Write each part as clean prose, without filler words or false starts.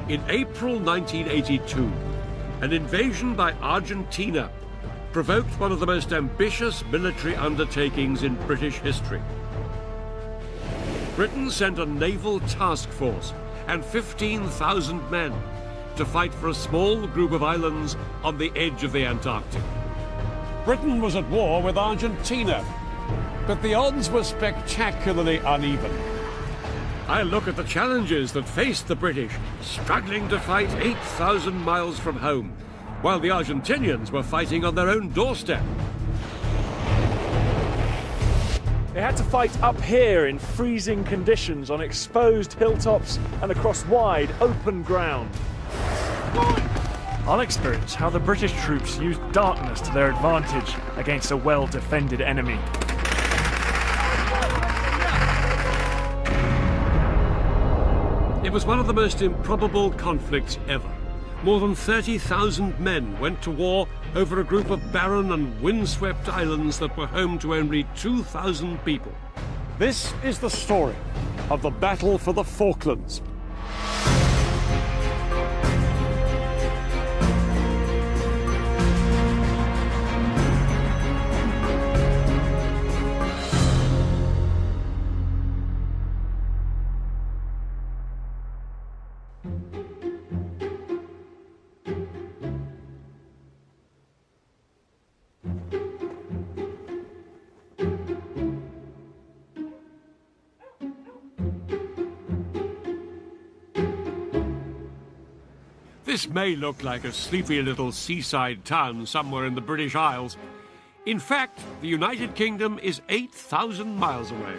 In April 1982, an invasion by Argentina provoked one of the most ambitious military undertakings in British history. Britain sent a naval task force and 15,000 men to fight for a small group of islands on the edge of the Antarctic. Britain was at war with Argentina, but the odds were spectacularly uneven. I look at the challenges that faced the British, struggling to fight 8,000 miles from home, while the Argentinians were fighting on their own doorstep. They had to fight up here in freezing conditions on exposed hilltops and across wide, open ground. I'll experience how the British troops used darkness to their advantage against a well-defended enemy. It was one of the most improbable conflicts ever. More than 30,000 men went to war over a group of barren and windswept islands that were home to only 2,000 people. This is the story of the battle for the Falklands. This may look like a sleepy little seaside town somewhere in the British Isles. In fact, the United Kingdom is 8,000 miles away.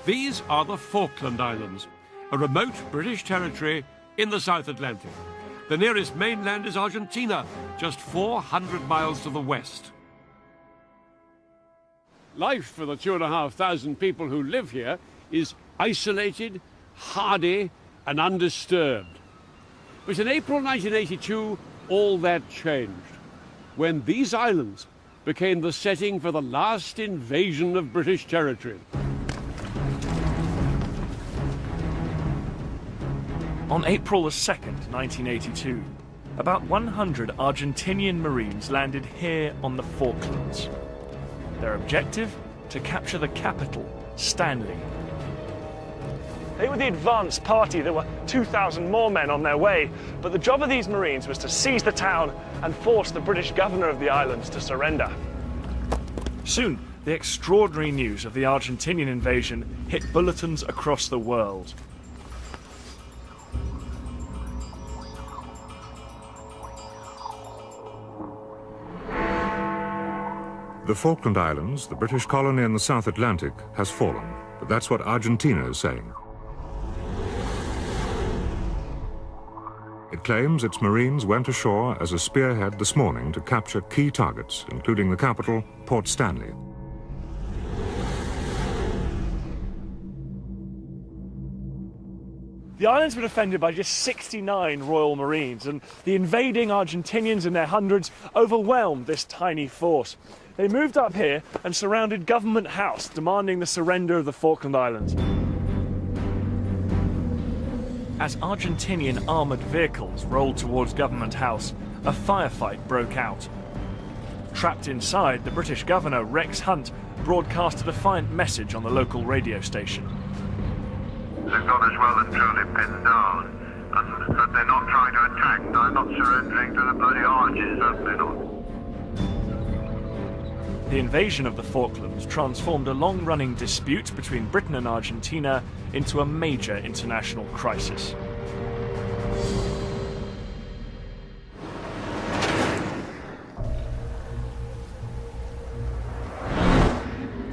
These are the Falkland Islands, a remote British territory in the South Atlantic. The nearest mainland is Argentina, just 400 miles to the west. Life for the 2,500 people who live here is isolated, hardy and undisturbed. But in April 1982, all that changed, when these islands became the setting for the last invasion of British territory. On April 2nd, 1982, about 100 Argentinian Marines landed here on the Falklands. Their objective? To capture the capital, Stanley. They were the advance party. There were 2,000 more men on their way, but the job of these Marines was to seize the town and force the British governor of the islands to surrender. Soon, the extraordinary news of the Argentinian invasion hit bulletins across the world. The Falkland Islands, the British colony in the South Atlantic, has fallen, but that's what Argentina is saying. It claims its Marines went ashore as a spearhead this morning to capture key targets, including the capital, Port Stanley. The islands were defended by just 69 Royal Marines, and the invading Argentinians in their hundreds overwhelmed this tiny force. They moved up here and surrounded Government House, demanding the surrender of the Falkland Islands. As Argentinian armoured vehicles rolled towards Government House, a firefight broke out. Trapped inside, the British governor, Rex Hunt, broadcast a defiant message on the local radio station. They've got us well and truly pinned down, but they're not trying to attack. They're not surrendering to the bloody arches, certainly not. The invasion of the Falklands transformed a long-running dispute between Britain and Argentina into a major international crisis.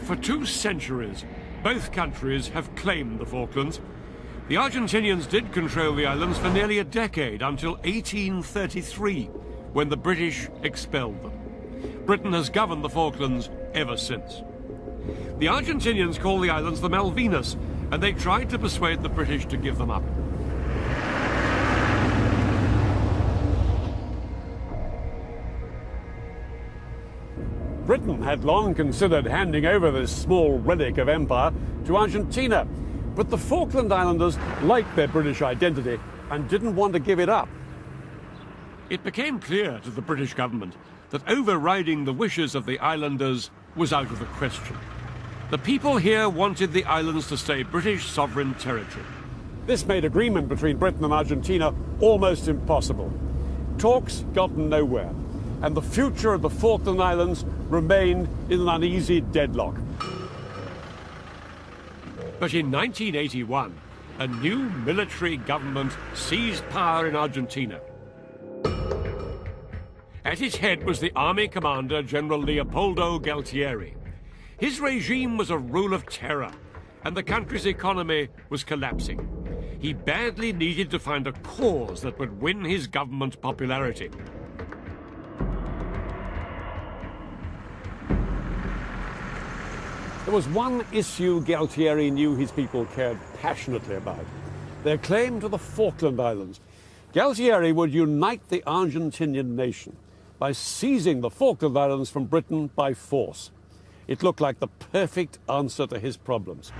For 2 centuries, both countries have claimed the Falklands. The Argentinians did control the islands for nearly a decade, until 1833, when the British expelled them. Britain has governed the Falklands ever since. The Argentinians call the islands the Malvinas, and they tried to persuade the British to give them up. Britain had long considered handing over this small relic of empire to Argentina, But the Falkland Islanders liked their British identity and didn't want to give it up. It became clear to the British government that overriding the wishes of the islanders was out of the question. The people here wanted the islands to stay British sovereign territory. This made agreement between Britain and Argentina almost impossible. Talks got nowhere, and the future of the Falkland Islands remained in an uneasy deadlock. But in 1981, a new military government seized power in Argentina. At its head was the army commander, General Leopoldo Galtieri. His regime was a rule of terror, and the country's economy was collapsing. He badly needed to find a cause that would win his government popularity. There was one issue Galtieri knew his people cared passionately about: their claim to the Falkland Islands. Galtieri would unite the Argentinian nation by seizing the Falkland Islands from Britain by force. It looked like the perfect answer to his problems.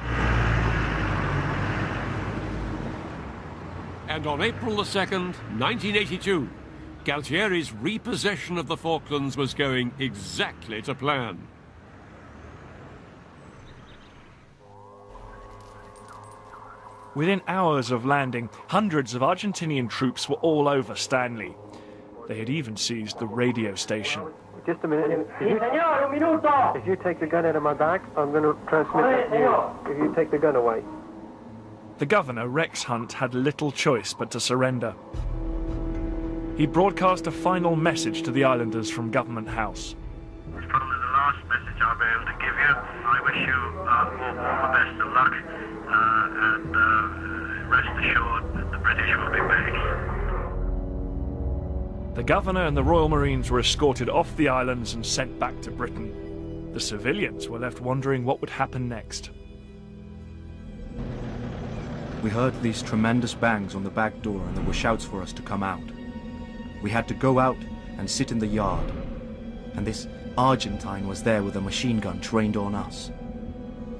And on April the 2nd, 1982, Galtieri's repossession of the Falklands was going exactly to plan. Within hours of landing, hundreds of Argentinian troops were all over Stanley. They had even seized the radio station. Just a minute. If you take the gun out of my back, I'm going to transmit that to you. If you take the gun away. The governor, Rex Hunt, had little choice but to surrender. He broadcast a final message to the islanders from Government House. It's probably the last message I'll be able to give you. I wish you all the best of luck, and rest assured that the British will be back. The governor and the Royal Marines were escorted off the islands and sent back to Britain. The civilians were left wondering what would happen next. We heard these tremendous bangs on the back door and there were shouts for us to come out. We had to go out and sit in the yard. And this Argentine was there with a machine gun trained on us.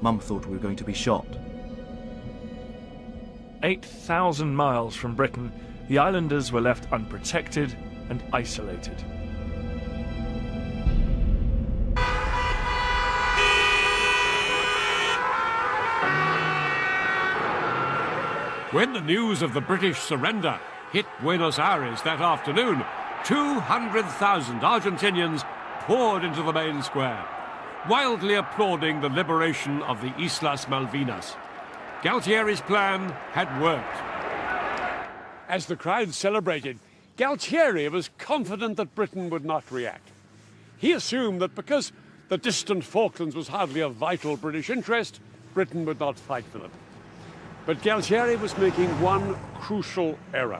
Mum thought we were going to be shot. 8,000 miles from Britain, the islanders were left unprotected and isolated. When the news of the British surrender hit Buenos Aires that afternoon, 200,000 Argentinians poured into the main square, wildly applauding the liberation of the Islas Malvinas. Galtieri's plan had worked. As the crowd celebrated, Galtieri was confident that Britain would not react. He assumed that because the distant Falklands was hardly a vital British interest, Britain would not fight for them. But Galtieri was making one crucial error.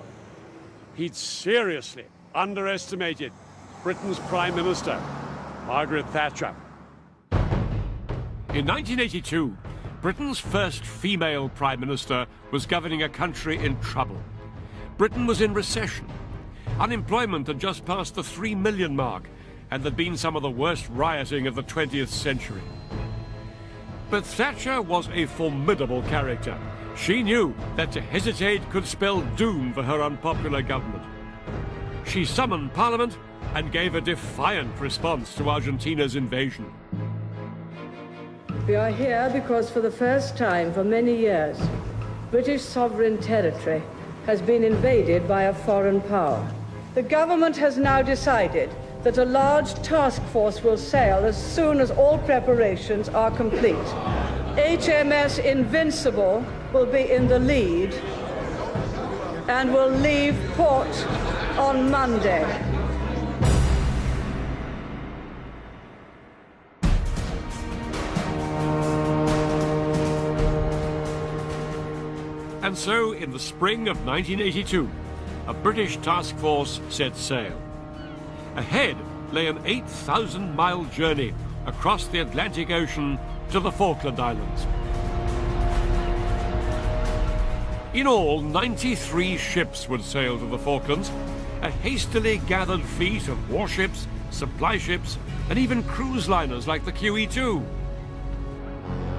He'd seriously underestimated Britain's Prime Minister, Margaret Thatcher. In 1982, Britain's first female Prime Minister was governing a country in trouble. Britain was in recession. Unemployment had just passed the 3 million mark, and there'd been some of the worst rioting of the 20th century. But Thatcher was a formidable character. She knew that to hesitate could spell doom for her unpopular government. She summoned Parliament and gave a defiant response to Argentina's invasion. We are here because for the first time for many years, British sovereign territory has been invaded by a foreign power. The government has now decided that a large task force will sail as soon as all preparations are complete. HMS Invincible will be in the lead and will leave port on Monday. And so, in the spring of 1982, a British task force set sail. Ahead lay an 8,000-mile journey across the Atlantic Ocean to the Falkland Islands. In all, 93 ships would sail to the Falklands, a hastily gathered fleet of warships, supply ships, and even cruise liners like the QE2.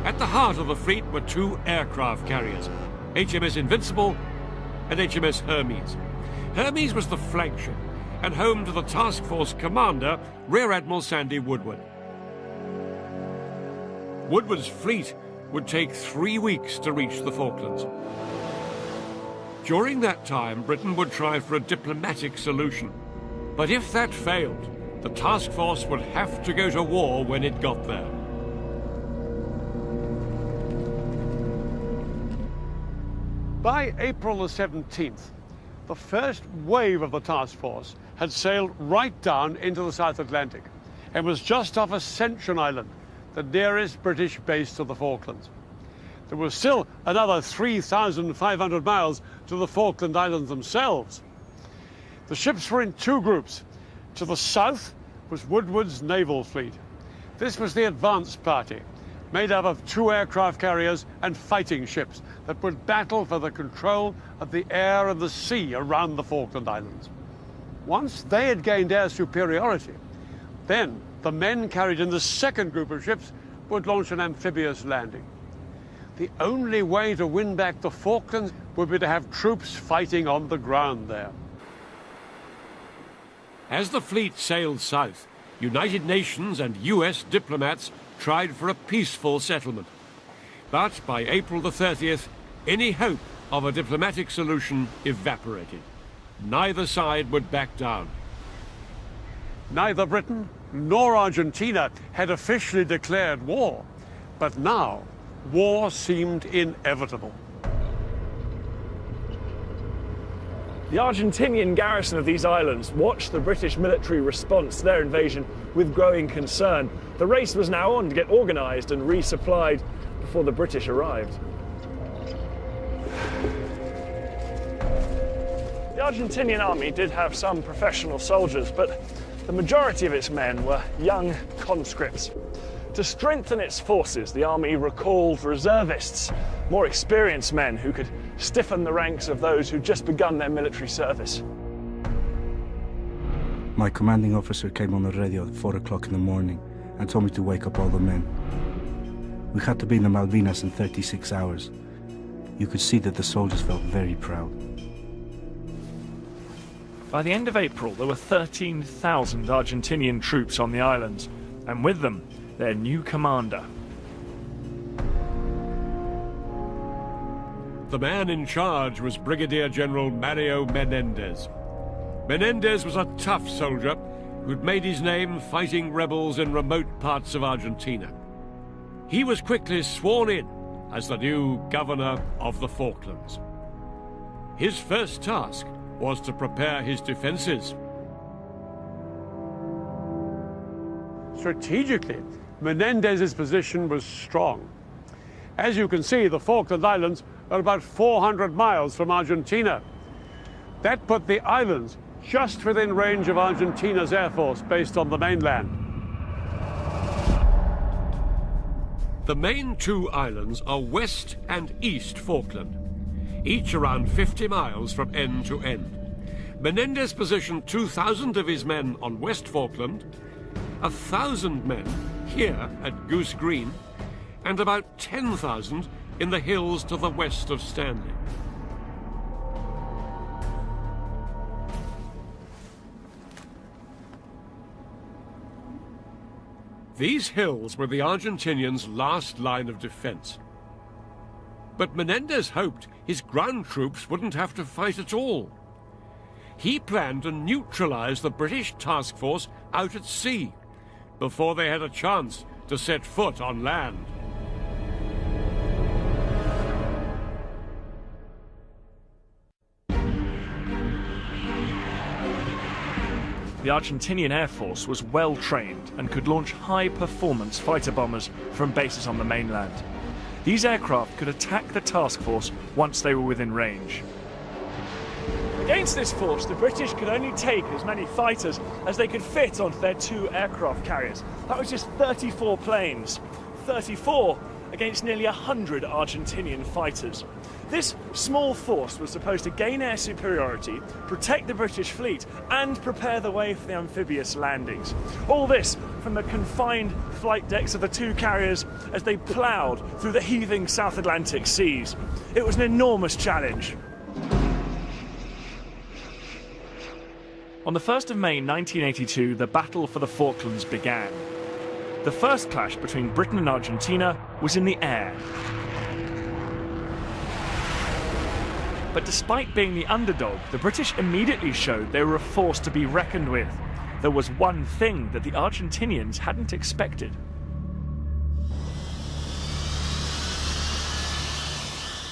At the heart of the fleet were two aircraft carriers, HMS Invincible and HMS Hermes. Hermes was the flagship and home to the task force commander, Rear Admiral Sandy Woodward. Woodward's fleet would take 3 weeks to reach the Falklands. During that time, Britain would try for a diplomatic solution. But if that failed, the task force would have to go to war when it got there. By April the 17th, the first wave of the task force had sailed right down into the South Atlantic and was just off Ascension Island, the nearest British base to the Falklands. There was still another 3,500 miles to the Falkland Islands themselves. The ships were in two groups. To the south was Woodward's naval fleet. This was the advance party, made up of two aircraft carriers and fighting ships that would battle for the control of the air and the sea around the Falkland Islands. Once they had gained air superiority, then the men carried in the second group of ships would launch an amphibious landing. The only way to win back the Falklands would be to have troops fighting on the ground there. As the fleet sailed south, United Nations and US diplomats tried for a peaceful settlement. But by April the 30th, any hope of a diplomatic solution evaporated. Neither side would back down. Neither Britain nor Argentina had officially declared war, but now war seemed inevitable. The Argentinian garrison of these islands watched the British military response to their invasion with growing concern. The race was now on to get organised and resupplied before the British arrived. The Argentinian army did have some professional soldiers, but the majority of its men were young conscripts. To strengthen its forces, the army recalled reservists, more experienced men who could stiffen the ranks of those who'd just begun their military service. My commanding officer came on the radio at 4 o'clock in the morning and told me to wake up all the men. We had to be in the Malvinas in 36 hours. You could see that the soldiers felt very proud. By the end of April, there were 13,000 Argentinian troops on the islands, and with them, their new commander. The man in charge was Brigadier General Mario Menendez. Menendez was a tough soldier who'd made his name fighting rebels in remote parts of Argentina. He was quickly sworn in as the new governor of the Falklands. His first task was to prepare his defenses. Strategically, Menendez's position was strong. As you can see, the Falkland Islands are about 400 miles from Argentina. That put the islands just within range of Argentina's air force based on the mainland. The main two islands are West and East Falkland, each around 50 miles from end to end. Menendez positioned 2,000 of his men on West Falkland, 1,000 men here at Goose Green, and about 10,000 in the hills to the west of Stanley. These hills were the Argentinians' last line of defense. But Menendez hoped his ground troops wouldn't have to fight at all. He planned to neutralize the British task force out at sea before they had a chance to set foot on land. The Argentinian Air Force was well trained and could launch high-performance fighter bombers from bases on the mainland. These aircraft could attack the task force once they were within range. Against this force, the British could only take as many fighters as they could fit onto their two aircraft carriers. That was just 34 planes. 34 against nearly 100 Argentinian fighters. This small force was supposed to gain air superiority, protect the British fleet, and prepare the way for the amphibious landings. All this from the confined flight decks of the two carriers as they ploughed through the heaving South Atlantic seas. It was an enormous challenge. On the 1st of May 1982, the battle for the Falklands began. The first clash between Britain and Argentina was in the air. But despite being the underdog, the British immediately showed they were a force to be reckoned with. There was one thing that the Argentinians hadn't expected.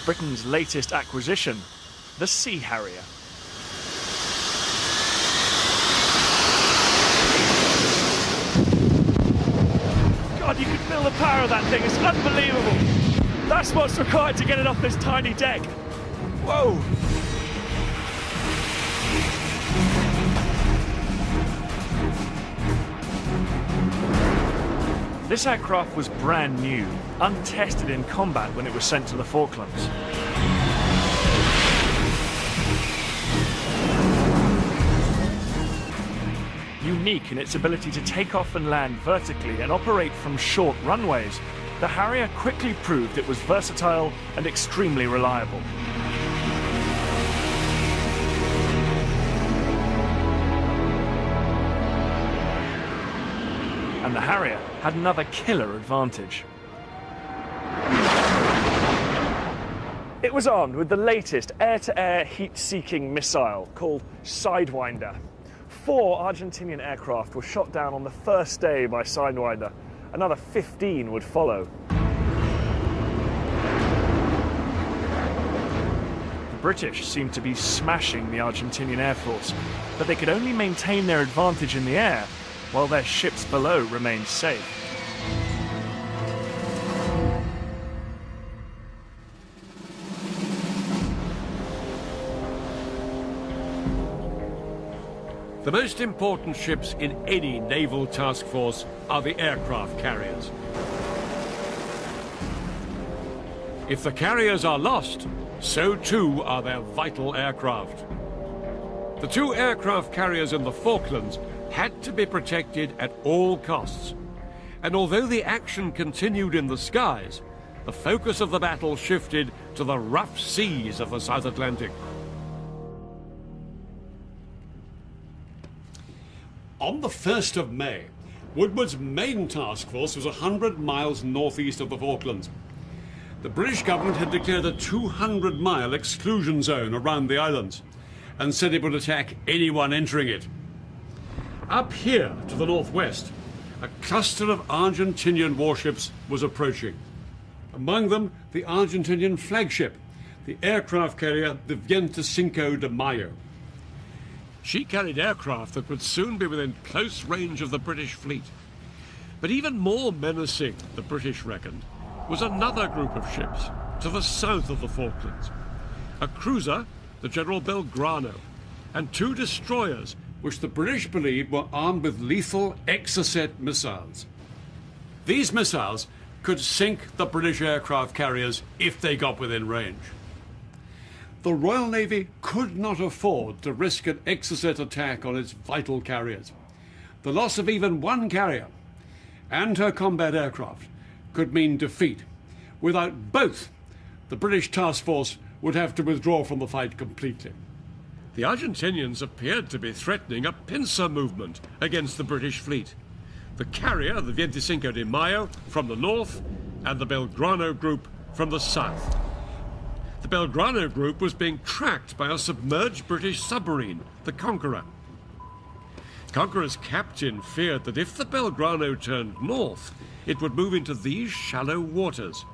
Britain's latest acquisition, the Sea Harrier. God, you can feel the power of that thing. It's unbelievable. That's what's required to get it off this tiny deck. Whoa! This aircraft was brand new, untested in combat when it was sent to the Falklands. Unique in its ability to take off and land vertically and operate from short runways, the Harrier quickly proved it was versatile and extremely reliable. And the Harrier had another killer advantage. It was armed with the latest air-to-air heat-seeking missile called Sidewinder. 4 Argentinian aircraft were shot down on the first day by Sidewinder. Another 15 would follow. The British seemed to be smashing the Argentinian Air Force, but they could only maintain their advantage in the air while their ships below remained safe. The most important ships in any naval task force are the aircraft carriers. If the carriers are lost, so too are their vital aircraft. The 2 aircraft carriers in the Falklands had to be protected at all costs. And although the action continued in the skies, the focus of the battle shifted to the rough seas of the South Atlantic. On the 1st of May, Woodward's main task force was 100 miles northeast of the Falklands. The British government had declared a 200-mile exclusion zone around the islands and said it would attack anyone entering it. Up here to the northwest, a cluster of Argentinian warships was approaching. Among them, the Argentinian flagship, the aircraft carrier the Cinco de Mayo. She carried aircraft that would soon be within close range of the British fleet. But even more menacing, the British reckoned, was another group of ships to the south of the Falklands. A cruiser, the General Belgrano, and 2 destroyers, which the British believed were armed with lethal Exocet missiles. These missiles could sink the British aircraft carriers if they got within range. The Royal Navy could not afford to risk an Exocet attack on its vital carriers. The loss of even one carrier and her combat aircraft could mean defeat. Without both, the British task force would have to withdraw from the fight completely. The Argentinians appeared to be threatening a pincer movement against the British fleet. The carrier, the 25 de Mayo, from the north, and the Belgrano group from the south. The Belgrano group was being tracked by a submerged British submarine, the Conqueror. Conqueror's captain feared that if the Belgrano turned north, it would move into these shallow waters.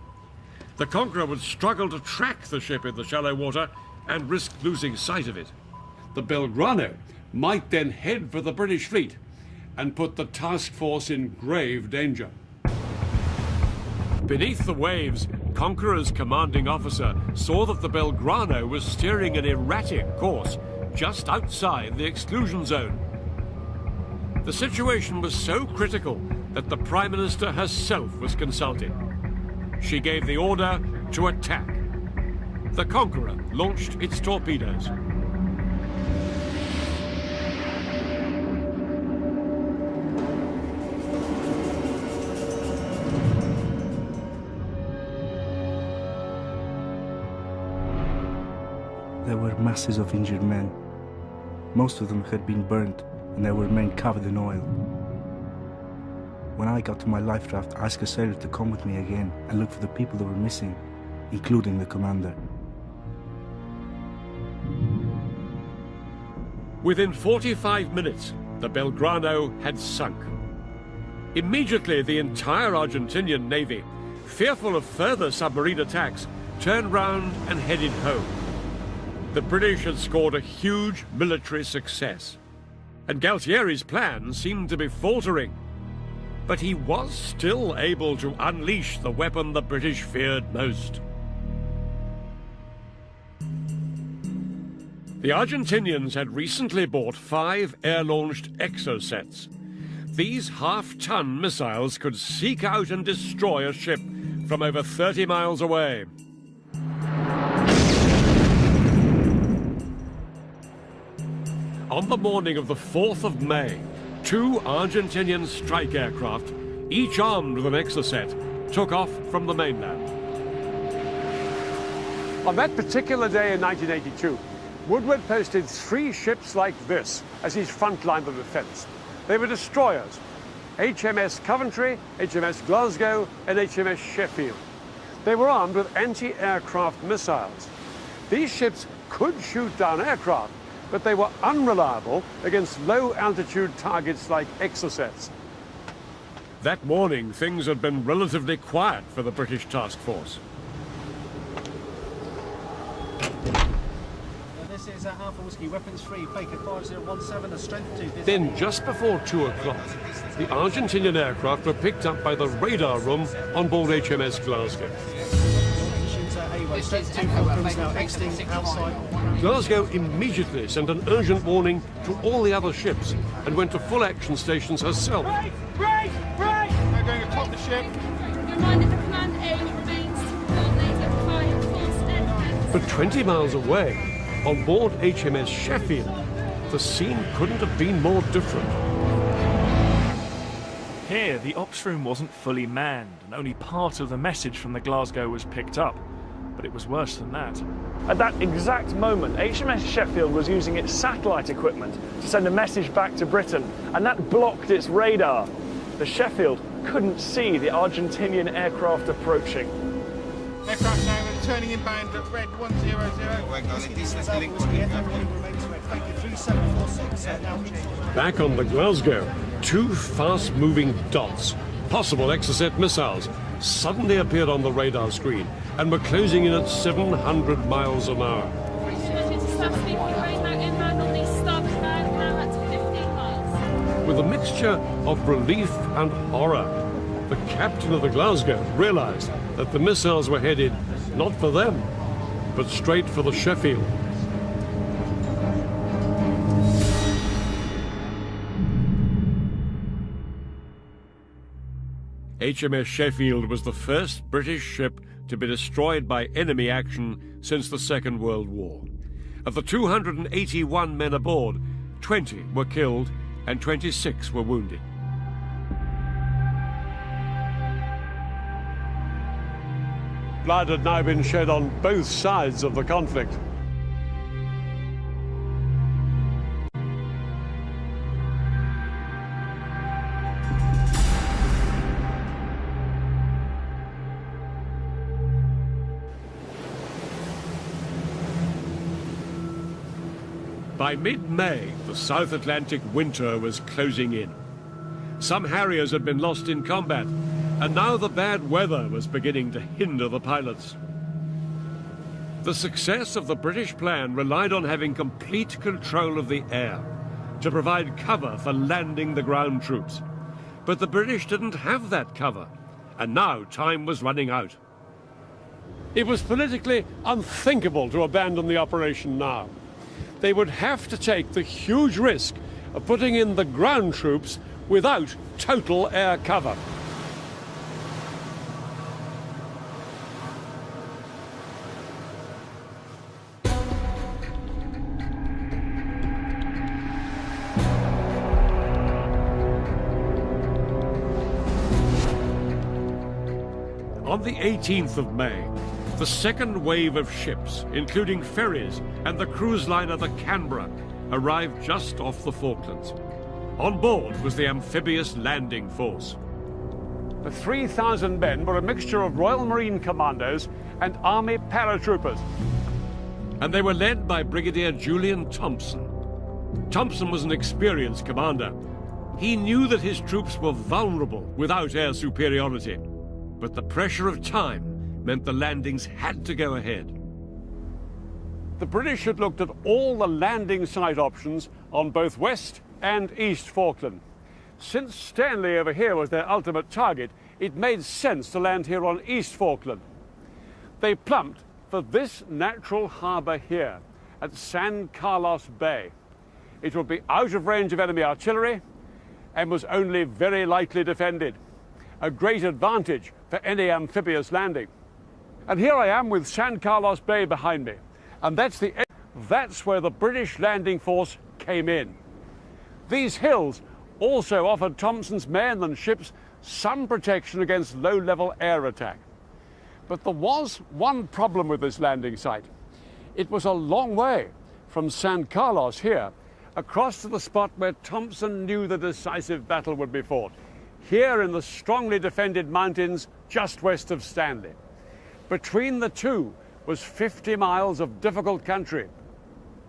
The Conqueror would struggle to track the ship in the shallow water and risk losing sight of it. The Belgrano might then head for the British fleet and put the task force in grave danger. Beneath the waves, Conqueror's commanding officer saw that the Belgrano was steering an erratic course just outside the exclusion zone. The situation was so critical that the Prime Minister herself was consulted. She gave the order to attack. The Conqueror launched its torpedoes. There were masses of injured men. Most of them had been burnt, and there were men covered in oil. When I got to my life raft, I asked a sailor to come with me again and look for the people that were missing, including the commander. Within 45 minutes, the Belgrano had sunk. Immediately, the entire Argentinian navy, fearful of further submarine attacks, turned round and headed home. The British had scored a huge military success, and Galtieri's plan seemed to be faltering. But he was still able to unleash the weapon the British feared most. The Argentinians had recently bought 5 air-launched exocets. These half-ton missiles could seek out and destroy a ship from over 30 miles away. On the morning of the 4th of May, 2 Argentinian strike aircraft, each armed with an exocet, took off from the mainland. On that particular day in 1982, Woodward posted 3 ships like this as his front line of defense. They were destroyers: HMS Coventry, HMS Glasgow, and HMS Sheffield. They were armed with anti-aircraft missiles. These ships could shoot down aircraft, but they were unreliable against low-altitude targets like exocets. That morning, things had been relatively quiet for the British task force. This is Alpha Whiskey, weapons free, Baker 5017, a strength 2. Then, just before 2 o'clock, the Argentinian aircraft were picked up by the radar room on board HMS Glasgow. Glasgow immediately sent an urgent warning to all the other ships and went to full action stations herself. Break! Break! Break! They're going atop the ship. Reminded the command aim remains coordinated at fire full steadfast. But 20 miles away, on board HMS Sheffield, the scene couldn't have been more different. Here, the ops room wasn't fully manned, and only part of the message from the Glasgow was picked up. But it was worse than that. At that exact moment, HMS Sheffield was using its satellite equipment to send a message back to Britain, and that blocked its radar. The Sheffield couldn't see the Argentinian aircraft approaching. Aircraft now returning inbound at red 100. Back on the Glasgow, 2 fast-moving dots, possible exocet missiles, suddenly appeared on the radar screen and were closing in at 700 miles an hour. With a mixture of relief and horror, the captain of the Glasgow realized that the missiles were headed not for them, but straight for the Sheffield. HMS Sheffield was the first British ship to be destroyed by enemy action since the Second World War. Of the 281 men aboard, 20 were killed and 26 were wounded. Blood had now been shed on both sides of the conflict. By mid-May, the South Atlantic winter was closing in. Some Harriers had been lost in combat, and now the bad weather was beginning to hinder the pilots. The success of the British plan relied on having complete control of the air to provide cover for landing the ground troops. But the British didn't have that cover, and now time was running out. It was politically unthinkable to abandon the operation now. They would have to take the huge risk of putting in the ground troops without total air cover. On the 18th of May, The second wave of ships, including ferries and the cruise liner the Canberra, arrived just off the Falklands. On board was the amphibious landing force. The 3,000 men were a mixture of Royal Marine commandos and Army paratroopers. And they were led by Brigadier Julian Thompson. Thompson was an experienced commander. He knew that his troops were vulnerable without air superiority. But the pressure of time meant the landings had to go ahead. The British had looked at all the landing site options on both West and East Falkland. Since Stanley over here was their ultimate target, it made sense to land here on East Falkland. They plumped for this natural harbour here at San Carlos Bay. It would be out of range of enemy artillery and was only very lightly defended. A great advantage for any amphibious landing. And here I am with San Carlos Bay behind me. And that's where the British landing force came in. These hills also offered Thompson's men and ships some protection against low-level air attack. But there was one problem with this landing site. It was a long way from San Carlos here, across to the spot where Thompson knew the decisive battle would be fought, here in the strongly defended mountains just west of Stanley. Between the two was 50 miles of difficult country.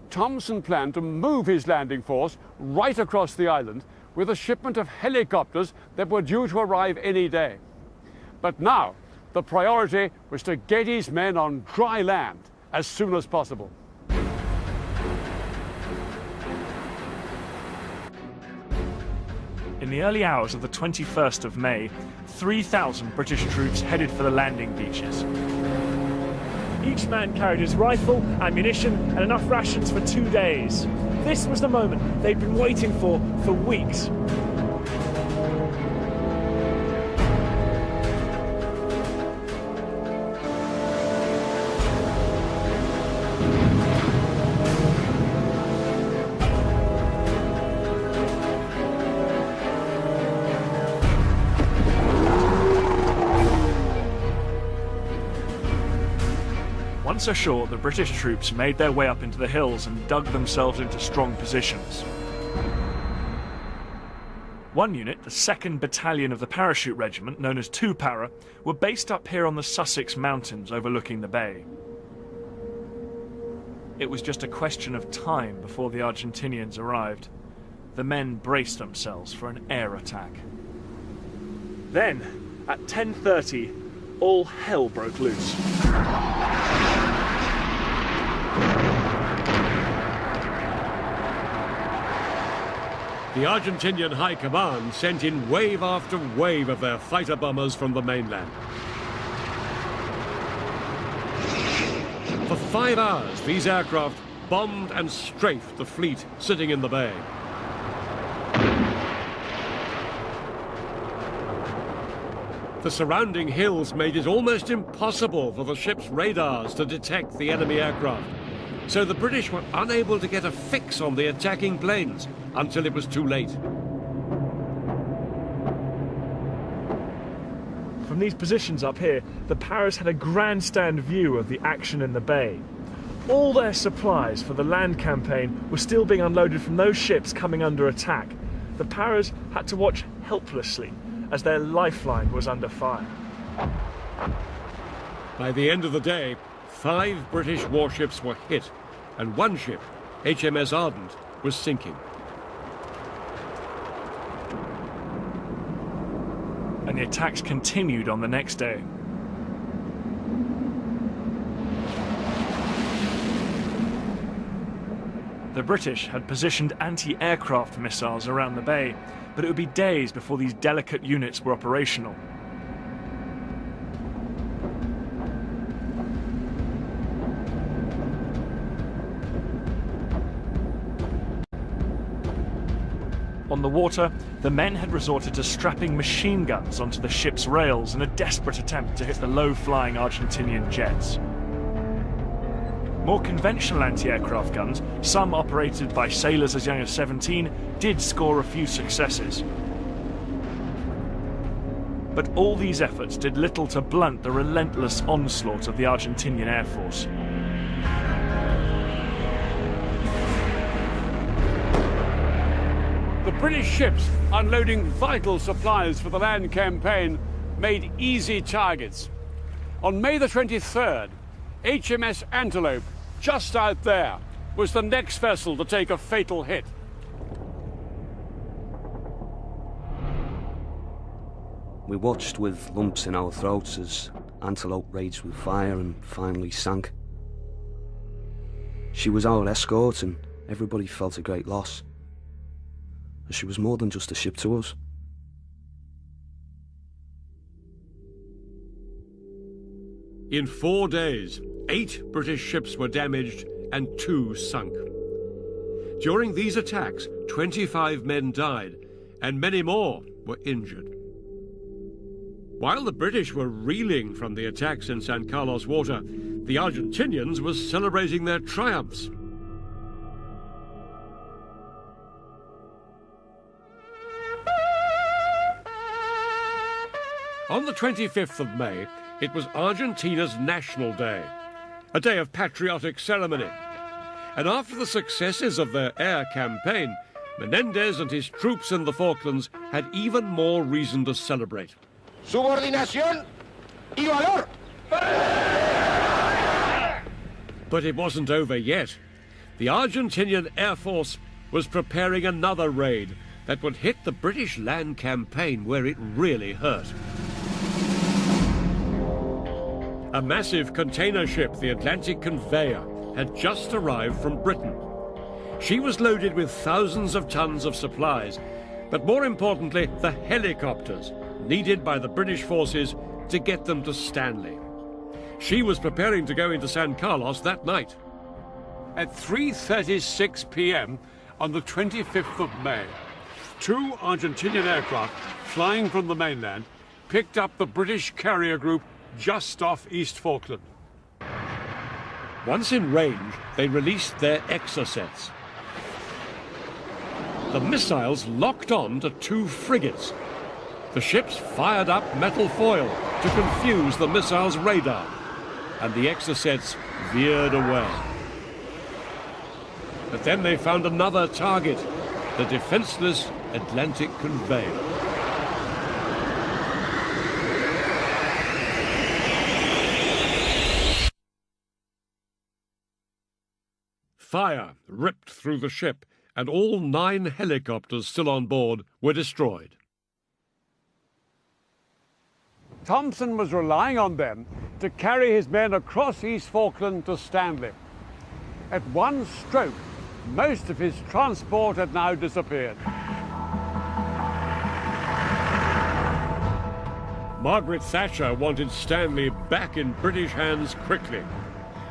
Thompson planned to move his landing force right across the island with a shipment of helicopters that were due to arrive any day. But now, the priority was to get his men on dry land as soon as possible. In the early hours of the 21st of May, 3,000 British troops headed for the landing beaches. Each man carried his rifle, ammunition, and enough rations for 2 days. This was the moment they'd been waiting for weeks. Once ashore, the British troops made their way up into the hills and dug themselves into strong positions. One unit, the 2nd Battalion of the Parachute Regiment, known as 2 Para, were based up here on the Sussex Mountains overlooking the bay. It was just a question of time before the Argentinians arrived. The men braced themselves for an air attack. Then, at 10:30, all hell broke loose. The Argentinian High Command sent in wave after wave of their fighter bombers from the mainland. For 5 hours, these aircraft bombed and strafed the fleet sitting in the bay. The surrounding hills made it almost impossible for the ship's radars to detect the enemy aircraft, so the British were unable to get a fix on the attacking planes until it was too late. From these positions up here, the Paras had a grandstand view of the action in the bay. All their supplies for the land campaign were still being unloaded from those ships coming under attack. The Paras had to watch helplessly as their lifeline was under fire. By the end of the day, 5 British warships were hit, and one ship, HMS Ardent, was sinking. And the attacks continued on the next day. The British had positioned anti-aircraft missiles around the bay, but it would be days before these delicate units were operational. On the water, the men had resorted to strapping machine guns onto the ship's rails in a desperate attempt to hit the low-flying Argentinian jets. More conventional anti-aircraft guns, some operated by sailors as young as 17, did score a few successes. But all these efforts did little to blunt the relentless onslaught of the Argentinian Air Force. The British ships unloading vital supplies for the land campaign made easy targets. On May the 23rd, HMS Antelope, just out there, was the next vessel to take a fatal hit. We watched with lumps in our throats as Antelope raged with fire and finally sank. She was our escort and everybody felt a great loss. She was more than just a ship to us. In 4 days, 8 British ships were damaged and 2 sunk. During these attacks, 25 men died and many more were injured. While the British were reeling from the attacks in San Carlos water, the Argentinians were celebrating their triumphs. On the 25th of May, it was Argentina's National Day, a day of patriotic ceremony. And after the successes of their air campaign, Menendez and his troops in the Falklands had even more reason to celebrate. Subordinación y valor! But it wasn't over yet. The Argentinian Air Force was preparing another raid that would hit the British land campaign where it really hurt. A massive container ship, the Atlantic Conveyor, had just arrived from Britain. She was loaded with thousands of tons of supplies, but more importantly, the helicopters needed by the British forces to get them to Stanley. She was preparing to go into San Carlos that night. At 3:36 p.m. on the 25th of May, 2 Argentinian aircraft flying from the mainland picked up the British carrier group just off East Falkland. Once in range, they released their Exocets. The missiles locked on to 2 frigates. The ships fired up metal foil to confuse the missiles' radar, and the Exocets veered away. But then they found another target, the defenseless Atlantic Conveyor. Fire ripped through the ship, and all 9 helicopters still on board were destroyed. Thompson was relying on them to carry his men across East Falkland to Stanley. At one stroke, most of his transport had now disappeared. Margaret Thatcher wanted Stanley back in British hands quickly,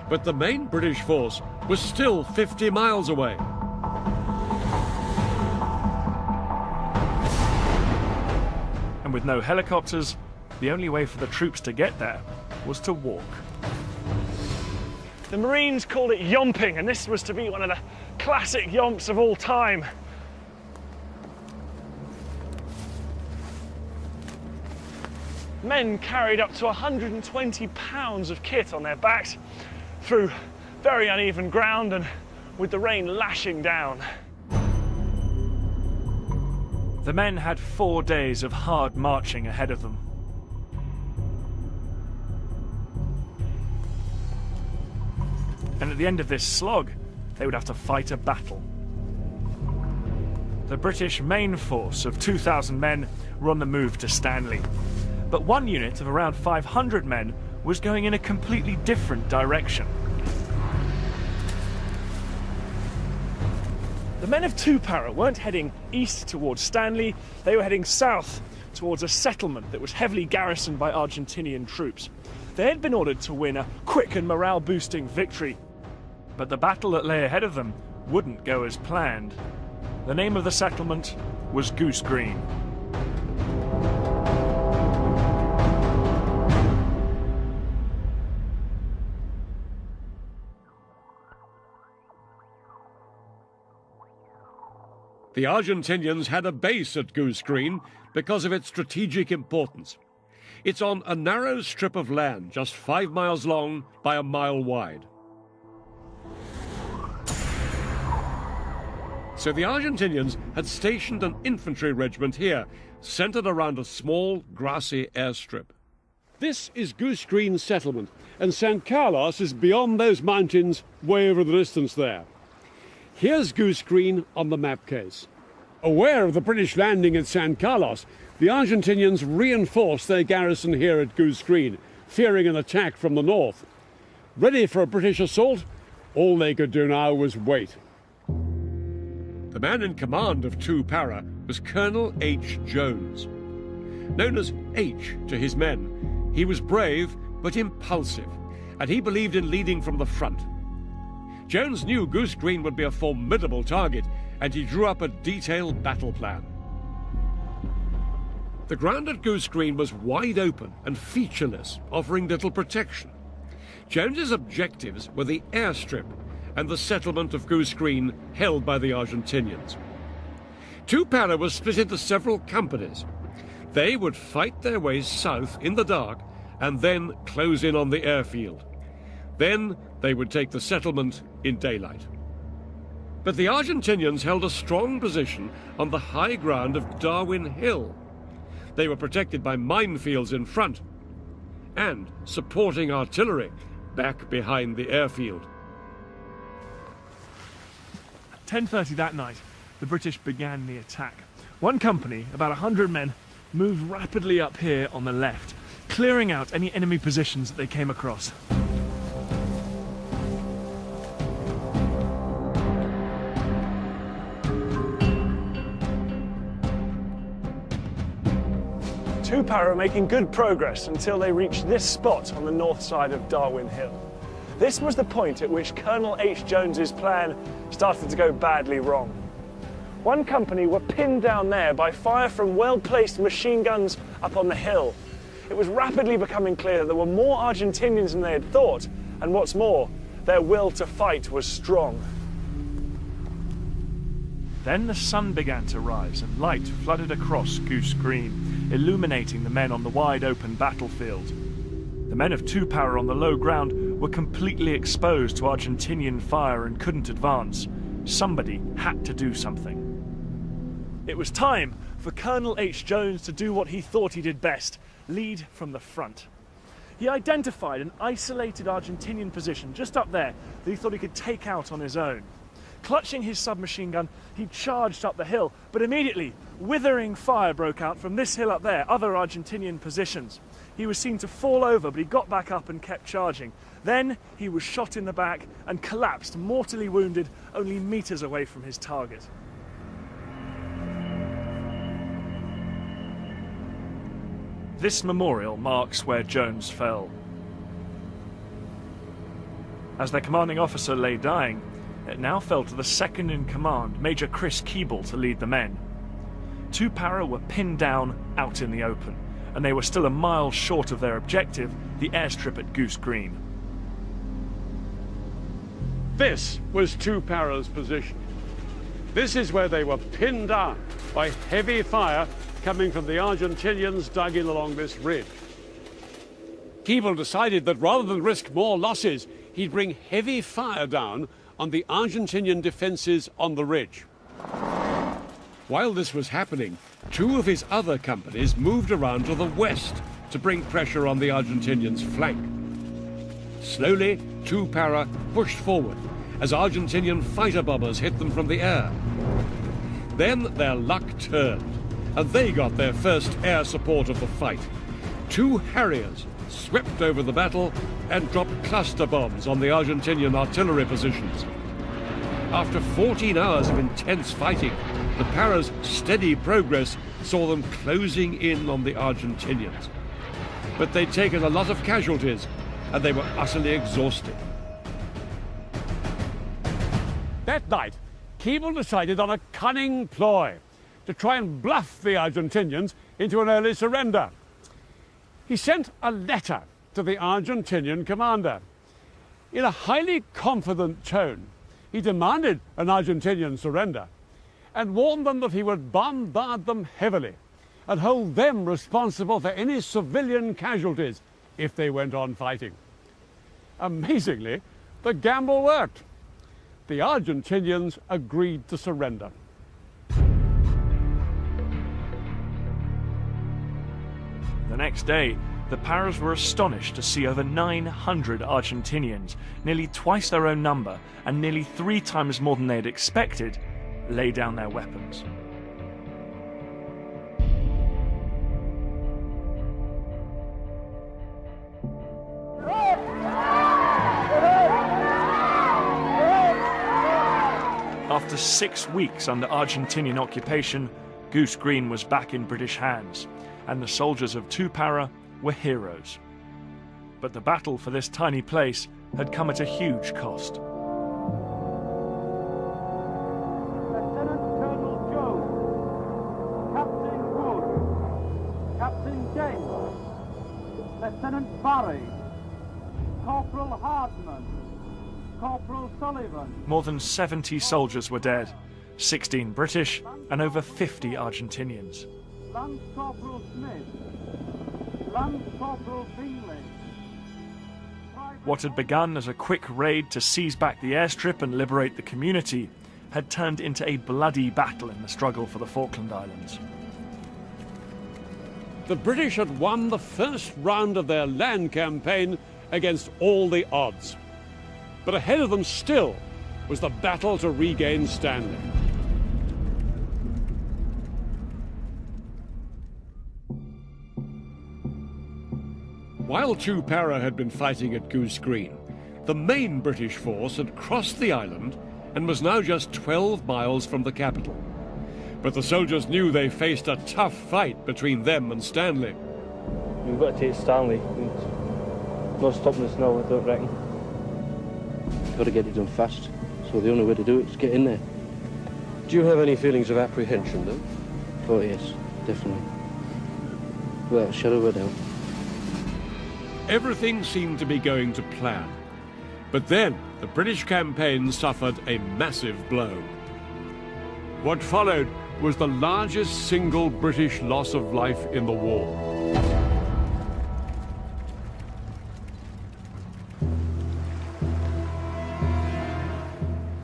but the main British force was still 50 miles away. And with no helicopters, the only way for the troops to get there was to walk. The Marines called it yomping, and this was to be one of the classic yomps of all time. Men carried up to 120 pounds of kit on their backs through very uneven ground and with the rain lashing down. The men had 4 days of hard marching ahead of them. And at the end of this slog, they would have to fight a battle. The British main force of 2,000 men were on the move to Stanley. But one unit of around 500 men was going in a completely different direction. The men of Tupara weren't heading east towards Stanley, they were heading south towards a settlement that was heavily garrisoned by Argentinian troops. They had been ordered to win a quick and morale-boosting victory, but the battle that lay ahead of them wouldn't go as planned. The name of the settlement was Goose Green. The Argentinians had a base at Goose Green because of its strategic importance. It's on a narrow strip of land just 5 miles long by a mile wide. So the Argentinians had stationed an infantry regiment here, centered around a small, grassy airstrip. This is Goose Green settlement, and San Carlos is beyond those mountains way over the distance there. Here's Goose Green on the map case. Aware of the British landing at San Carlos, the Argentinians reinforced their garrison here at Goose Green, fearing an attack from the north. Ready for a British assault, all they could do now was wait. The man in command of 2 Para was Colonel H. Jones. Known as H to his men, he was brave but impulsive, and he believed in leading from the front. Jones knew Goose Green would be a formidable target, and he drew up a detailed battle plan. The ground at Goose Green was wide open and featureless, offering little protection. Jones's objectives were the airstrip and the settlement of Goose Green held by the Argentinians. 2 Para was split into several companies. They would fight their way south in the dark and then close in on the airfield. Then they would take the settlement in daylight. But the Argentinians held a strong position on the high ground of Darwin Hill. They were protected by minefields in front and supporting artillery back behind the airfield. At 10:30 that night, the British began the attack. One company, about 100 men, moved rapidly up here on the left, clearing out any enemy positions that they came across. Two Para were making good progress until they reached this spot on the north side of Darwin Hill. This was the point at which Colonel H. Jones's plan started to go badly wrong. One company were pinned down there by fire from well-placed machine guns up on the hill. It was rapidly becoming clear that there were more Argentinians than they had thought, and what's more, their will to fight was strong. Then the sun began to rise and light flooded across Goose Green, illuminating the men on the wide open battlefield. The men of 2 Para on the low ground were completely exposed to Argentinian fire and couldn't advance. Somebody had to do something. It was time for Colonel H. Jones to do what he thought he did best, lead from the front. He identified an isolated Argentinian position just up there that he thought he could take out on his own. Clutching his submachine gun, he charged up the hill, but immediately, withering fire broke out from this hill up there, other Argentinian positions. He was seen to fall over, but he got back up and kept charging. Then he was shot in the back and collapsed, mortally wounded, only meters away from his target. This memorial marks where Jones fell. As their commanding officer lay dying, it now fell to the second in command, Major Chris Keeble, to lead the men. 2 Para were pinned down out in the open, and they were still a mile short of their objective, the airstrip at Goose Green. This was 2 Para's position. This is where they were pinned down by heavy fire coming from the Argentinians dug in along this ridge. Keeble decided that rather than risk more losses, he'd bring heavy fire down on the Argentinian defences on the ridge. While this was happening, 2 of his other companies moved around to the west to bring pressure on the Argentinians' flank. Slowly, 2 Para pushed forward as Argentinian fighter bombers hit them from the air. Then their luck turned, and they got their first air support of the fight. 2 Harriers swept over the battle and dropped cluster bombs on the Argentinian artillery positions. After 14 hours of intense fighting, the Para's steady progress saw them closing in on the Argentinians. But they'd taken a lot of casualties, and they were utterly exhausted. That night, Keeble decided on a cunning ploy to try and bluff the Argentinians into an early surrender. He sent a letter to the Argentinian commander. In a highly confident tone, he demanded an Argentinian surrender and warned them that he would bombard them heavily and hold them responsible for any civilian casualties if they went on fighting. Amazingly, the gamble worked. The Argentinians agreed to surrender. The next day, the Paras were astonished to see over 900 Argentinians, nearly twice their own number and nearly 3 times more than they had expected, lay down their weapons. After 6 weeks under Argentinian occupation, Goose Green was back in British hands, and the soldiers of Para were heroes. But the battle for this tiny place had come at a huge cost. Lieutenant Colonel Jones, Captain Wood, Captain James, Lieutenant Barry, Corporal Hardman, Corporal Sullivan. More than 70 soldiers were dead, 16 British and over 50 Argentinians. Lance Corporal Smith, Lance Corporal Bingley. What had begun as a quick raid to seize back the airstrip and liberate the community had turned into a bloody battle in the struggle for the Falkland Islands. The British had won the first round of their land campaign against all the odds. But ahead of them still was the battle to regain Stanley. While Para had been fighting at Goose Green, the main British force had crossed the island and was now just 12 miles from the capital. But the soldiers knew they faced a tough fight between them and Stanley. We've got to take Stanley. No stopping us now, I don't reckon. Got to get it done fast, so the only way to do it is get in there. Do you have any feelings of apprehension, though? Oh, yes, definitely. Without a shadow of a doubt. Everything seemed to be going to plan. But then the British campaign suffered a massive blow. What followed was the largest single British loss of life in the war.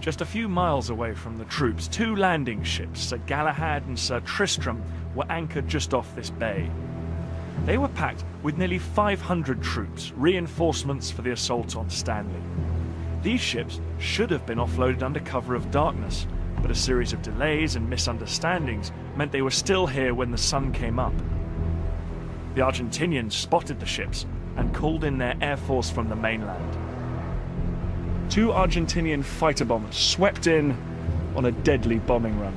Just a few miles away from the troops, 2 landing ships, Sir Galahad and Sir Tristram, were anchored just off this bay. They were packed with nearly 500 troops, reinforcements for the assault on Stanley. These ships should have been offloaded under cover of darkness, but a series of delays and misunderstandings meant they were still here when the sun came up. The Argentinians spotted the ships and called in their air force from the mainland. 2 Argentinian fighter bombers swept in on a deadly bombing run.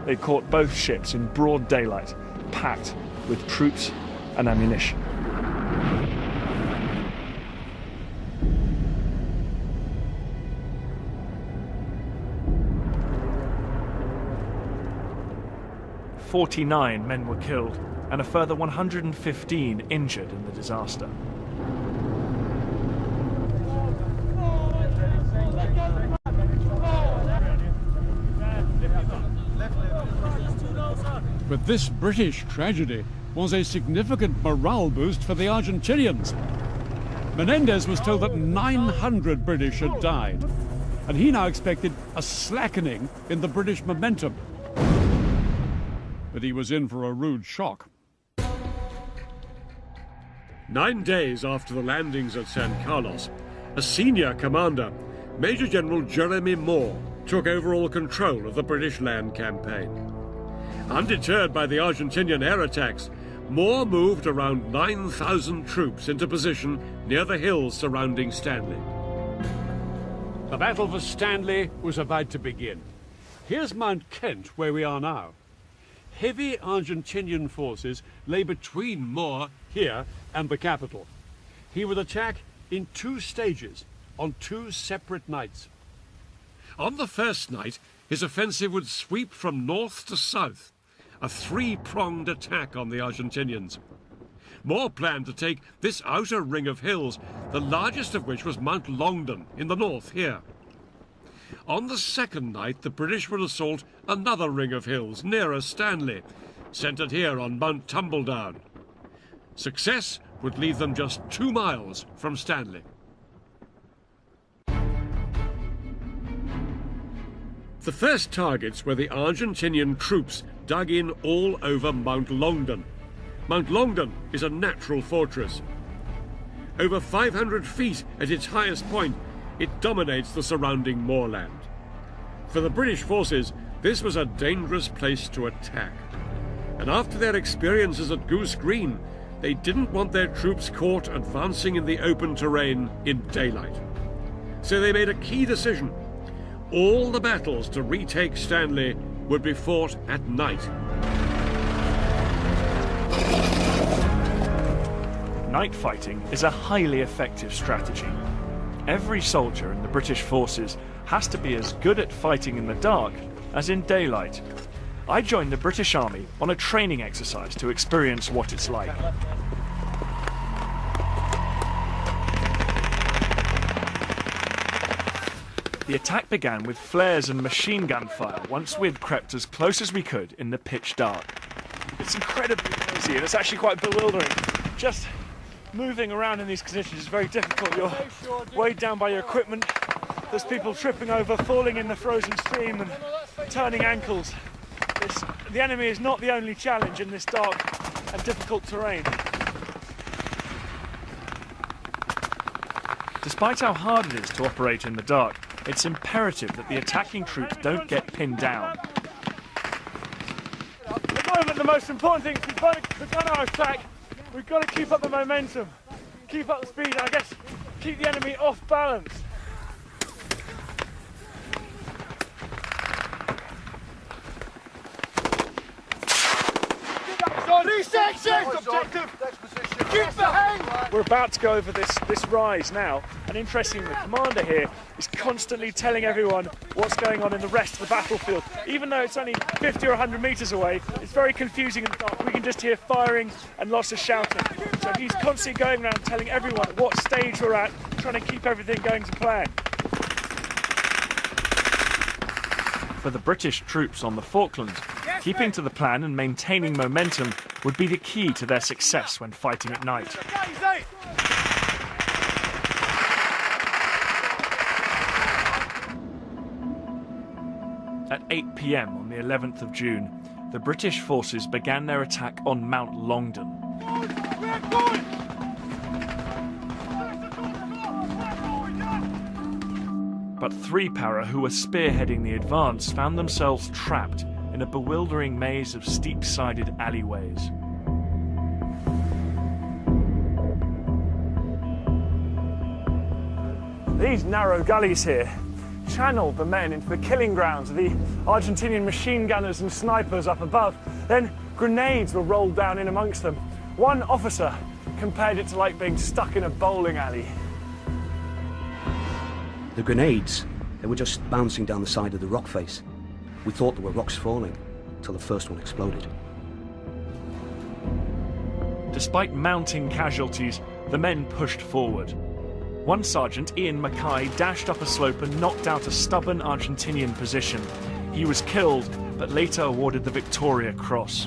They caught both ships in broad daylight, packed with troops and ammunition. "49 men were killed and a further 115 injured in the disaster. But this British tragedy was a significant morale boost for the Argentinians. Menendez was told that 900 British had died, and he now expected a slackening in the British momentum. But he was in for a rude shock. 9 days after the landings at San Carlos, a senior commander, Major General Jeremy Moore, took overall control of the British land campaign. Undeterred by the Argentinian air attacks, Moore moved around 9,000 troops into position near the hills surrounding Stanley. The battle for Stanley was about to begin. Here's Mount Kent, where we are now. Heavy Argentinian forces lay between Moore here and the capital. He would attack in 2 stages, on 2 separate nights. On the first night, his offensive would sweep from north to south, a 3-pronged attack on the Argentinians. Moore planned to take this outer ring of hills, the largest of which was Mount Longdon in the north here. On the second night, the British would assault another ring of hills nearer Stanley, centred here on Mount Tumbledown. Success would leave them just 2 miles from Stanley. The first targets were the Argentinian troops dug in all over Mount Longdon. Mount Longdon is a natural fortress. Over 500 feet at its highest point, it dominates the surrounding moorland. For the British forces, this was a dangerous place to attack. And after their experiences at Goose Green, they didn't want their troops caught advancing in the open terrain in daylight. So they made a key decision. All the battles to retake Stanley would be fought at night. Night fighting is a highly effective strategy. Every soldier in the British forces has to be as good at fighting in the dark as in daylight. I joined the British Army on a training exercise to experience what it's like. The attack began with flares and machine gun fire once we'd crept as close as we could in the pitch dark. It's incredibly noisy and it's actually quite bewildering. Just moving around in these conditions is very difficult. You're weighed down by your equipment. There's people tripping over, falling in the frozen stream and turning ankles. The enemy is not the only challenge in this dark and difficult terrain. Despite how hard it is to operate in the dark, it's imperative that the attacking troops don't get pinned down. At the moment, the most important thing is we've begun our attack. We've got to keep up the momentum, keep up the speed, and I guess keep the enemy off balance. We're about to go over this rise now, and interestingly, the commander here is constantly telling everyone what's going on in the rest of the battlefield. Even though it's only 50 or 100 metres away, it's very confusing in the dark. We can just hear firing and lots of shouting. So he's constantly going around telling everyone what stage we're at, trying to keep everything going to plan. For the British troops on the Falklands, keeping to the plan and maintaining momentum would be the key to their success when fighting at night. At 8 p.m. on the 11th of June, the British forces began their attack on Mount Longdon. But 3 para who were spearheading the advance found themselves trapped in a bewildering maze of steep-sided alleyways. These narrow gullies here channeled the men into the killing grounds of the Argentinian machine gunners and snipers up above. Then grenades were rolled down in amongst them. One officer compared it to like being stuck in a bowling alley. The grenades, they were just bouncing down the side of the rock face. We thought there were rocks falling until the first one exploded. Despite mounting casualties, the men pushed forward. One sergeant, Ian Mackay, dashed up a slope and knocked out a stubborn Argentinian position. He was killed, but later awarded the Victoria Cross.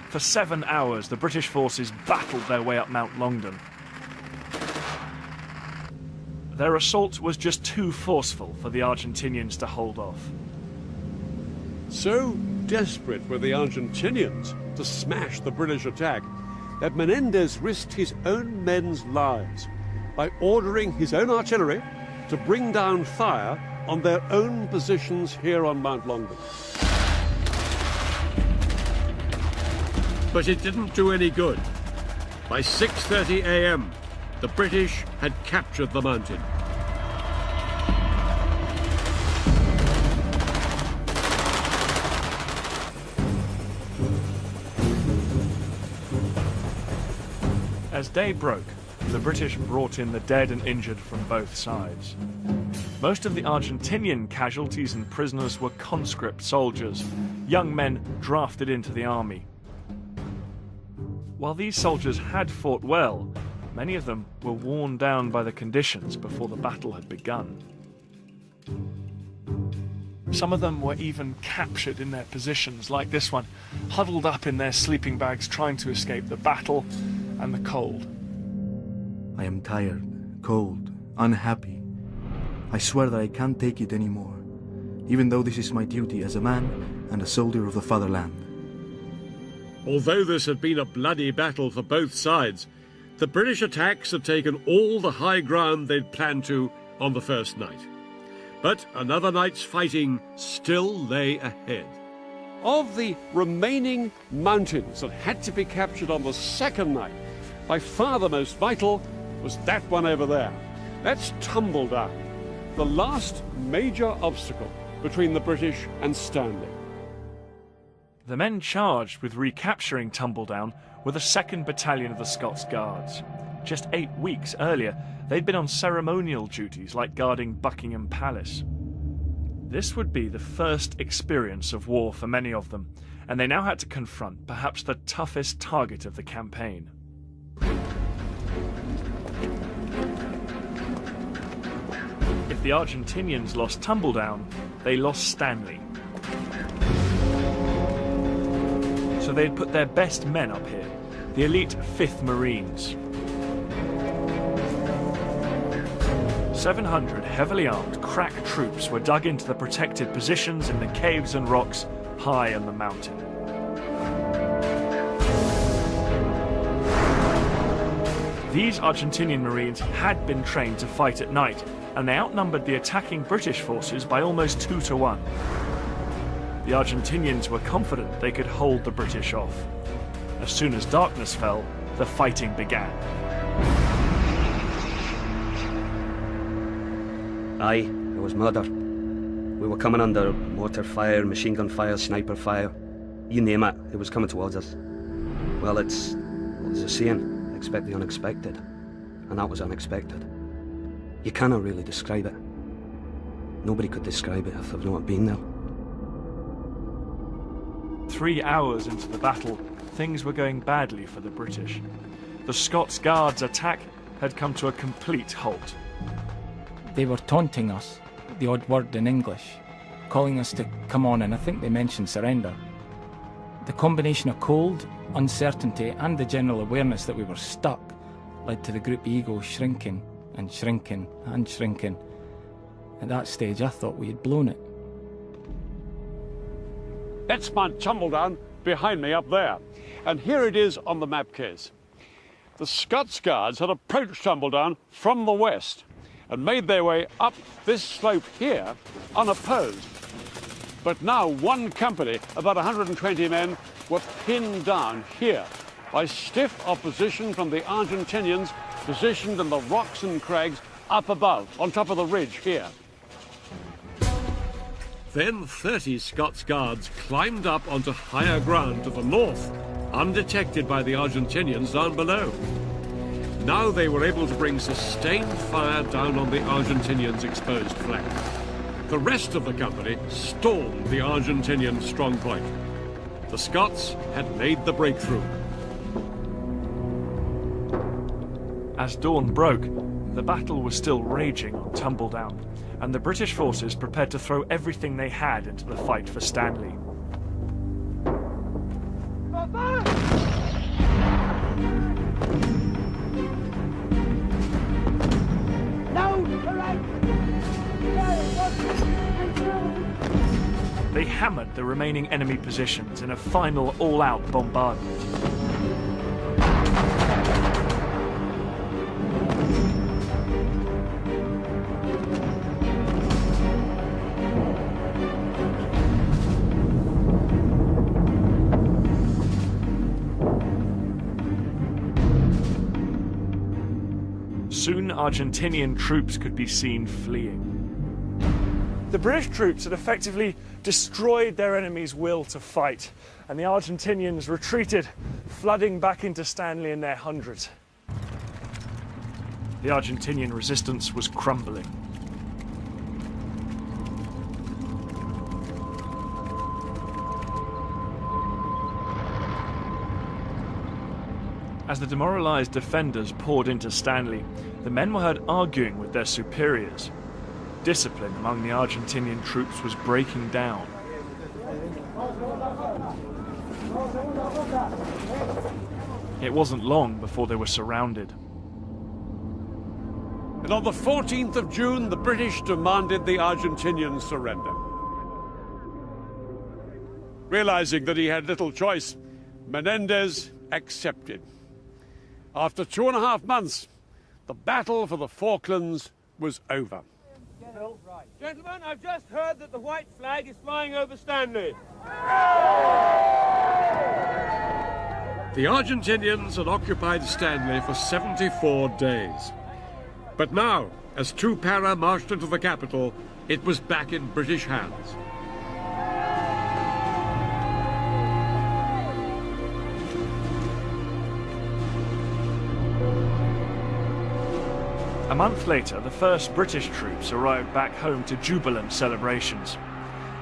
For 7 hours, the British forces battled their way up Mount Longdon. Their assault was just too forceful for the Argentinians to hold off. So desperate were the Argentinians to smash the British attack that Menendez risked his own men's lives by ordering his own artillery to bring down fire on their own positions here on Mount Longdon. But it didn't do any good. By 6:30 a.m., the British had captured the mountain. As day broke, the British brought in the dead and injured from both sides. Most of the Argentinian casualties and prisoners were conscript soldiers, young men drafted into the army. While these soldiers had fought well, Many of them were worn down by the conditions before the battle had begun. Some of them were even captured in their positions, like this one, huddled up in their sleeping bags trying to escape the battle and the cold. I am tired, cold, unhappy. I swear that I can't take it anymore, even though this is my duty as a man and a soldier of the fatherland. Although this had been a bloody battle for both sides, the British attacks had taken all the high ground they'd planned to on the first night. But another night's fighting still lay ahead. Of the remaining mountains that had to be captured on the second night, by far the most vital was that one over there. That's Tumbledown, the last major obstacle between the British and Stanley. The men charged with recapturing Tumbledown were the 2nd Battalion of the Scots Guards. Just 8 weeks earlier, they'd been on ceremonial duties like guarding Buckingham Palace. This would be the first experience of war for many of them, and they now had to confront perhaps the toughest target of the campaign. If the Argentinians lost Tumbledown, they lost Stanley. So they'd put their best men up here, the elite 5th Marines. 700 heavily armed, crack troops were dug into the protected positions in the caves and rocks high on the mountain. These Argentinian Marines had been trained to fight at night, and they outnumbered the attacking British forces by almost 2 to 1. The Argentinians were confident they could hold the British off. As soon as darkness fell, the fighting began. Aye, there was murder. We were coming under mortar fire, machine gun fire, sniper fire. You name it, it was coming towards us. Well, it's what there's a saying, expect the unexpected. And that was unexpected. You cannot really describe it. Nobody could describe it if they've not been there. 3 hours into the battle, things were going badly for the British. The Scots Guards' attack had come to a complete halt. They were taunting us, the odd word in English, calling us to come on, and I think they mentioned surrender. The combination of cold, uncertainty, and the general awareness that we were stuck led to the group ego shrinking and shrinking and shrinking. At that stage, I thought we had blown it. That's Mount Tumbledown behind me up there. And here it is on the map case. The Scots Guards had approached Tumbledown from the west and made their way up this slope here unopposed. But now one company, about 120 men, were pinned down here by stiff opposition from the Argentinians positioned in the rocks and crags up above, on top of the ridge here. Then 30 Scots Guards climbed up onto higher ground to the north, undetected by the Argentinians down below. Now they were able to bring sustained fire down on the Argentinians' exposed flank. The rest of the company stormed the Argentinian strongpoint. The Scots had made the breakthrough. As dawn broke, the battle was still raging on Tumbledown, and the British forces prepared to throw everything they had into the fight for Stanley. They hammered the remaining enemy positions in a final all-out bombardment. Soon, Argentinian troops could be seen fleeing. The British troops had effectively destroyed their enemy's will to fight, and the Argentinians retreated, flooding back into Stanley in their hundreds. The Argentinian resistance was crumbling. As the demoralized defenders poured into Stanley, the men were heard arguing with their superiors. Discipline among the Argentinian troops was breaking down. It wasn't long before they were surrounded. And on the 14th of June, the British demanded the Argentinian surrender. Realizing that he had little choice, Menendez accepted. After 2.5 months, the battle for the Falklands was over. Gentlemen, I've just heard that the white flag is flying over Stanley. The Argentinians had occupied Stanley for 74 days. But now, as two para marched into the capital, it was back in British hands. A month later, the first British troops arrived back home to jubilant celebrations.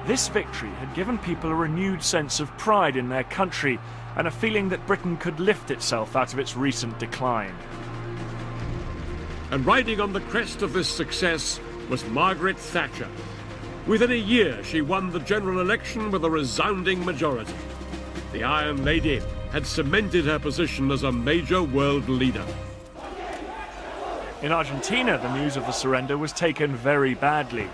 This victory had given people a renewed sense of pride in their country and a feeling that Britain could lift itself out of its recent decline. And riding on the crest of this success was Margaret Thatcher. Within a year, she won the general election with a resounding majority. The Iron Lady had cemented her position as a major world leader. In Argentina, the news of the surrender was taken very badly.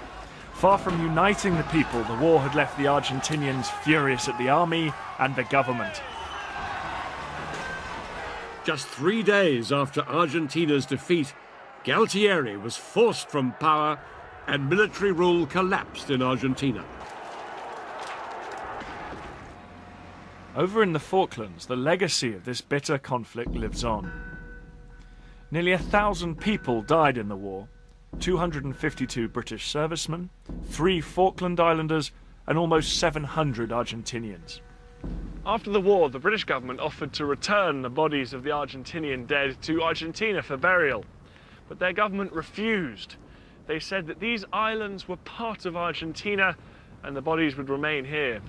Far from uniting the people, the war had left the Argentinians furious at the army and the government. Just 3 days after Argentina's defeat, Galtieri was forced from power and military rule collapsed in Argentina. Over in the Falklands, the legacy of this bitter conflict lives on. Nearly 1,000 people died in the war, 252 British servicemen, 3 Falkland Islanders, and almost 700 Argentinians. After the war, the British government offered to return the bodies of the Argentinian dead to Argentina for burial, but their government refused. They said that these islands were part of Argentina and the bodies would remain here.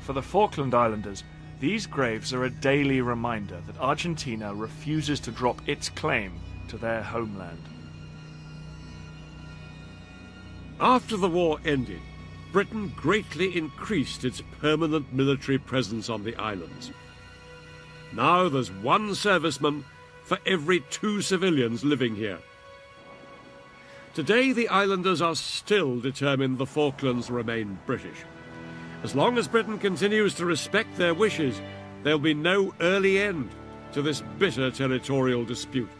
For the Falkland Islanders, these graves are a daily reminder that Argentina refuses to drop its claim to their homeland. After the war ended, Britain greatly increased its permanent military presence on the islands. Now there's 1 serviceman for every 2 civilians living here. Today, the islanders are still determined the Falklands remain British. As long as Britain continues to respect their wishes, there'll be no early end to this bitter territorial dispute.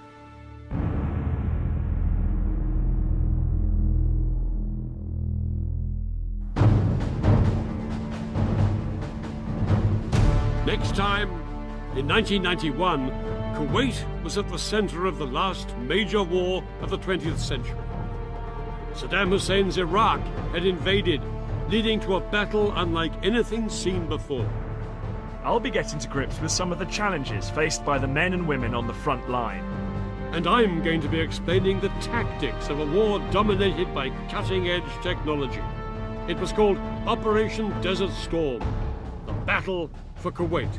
Next time, in 1991, Kuwait was at the center of the last major war of the 20th century. Saddam Hussein's Iraq had invaded, leading to a battle unlike anything seen before. I'll be getting to grips with some of the challenges faced by the men and women on the front line. And I'm going to be explaining the tactics of a war dominated by cutting-edge technology. It was called Operation Desert Storm, the battle for Kuwait.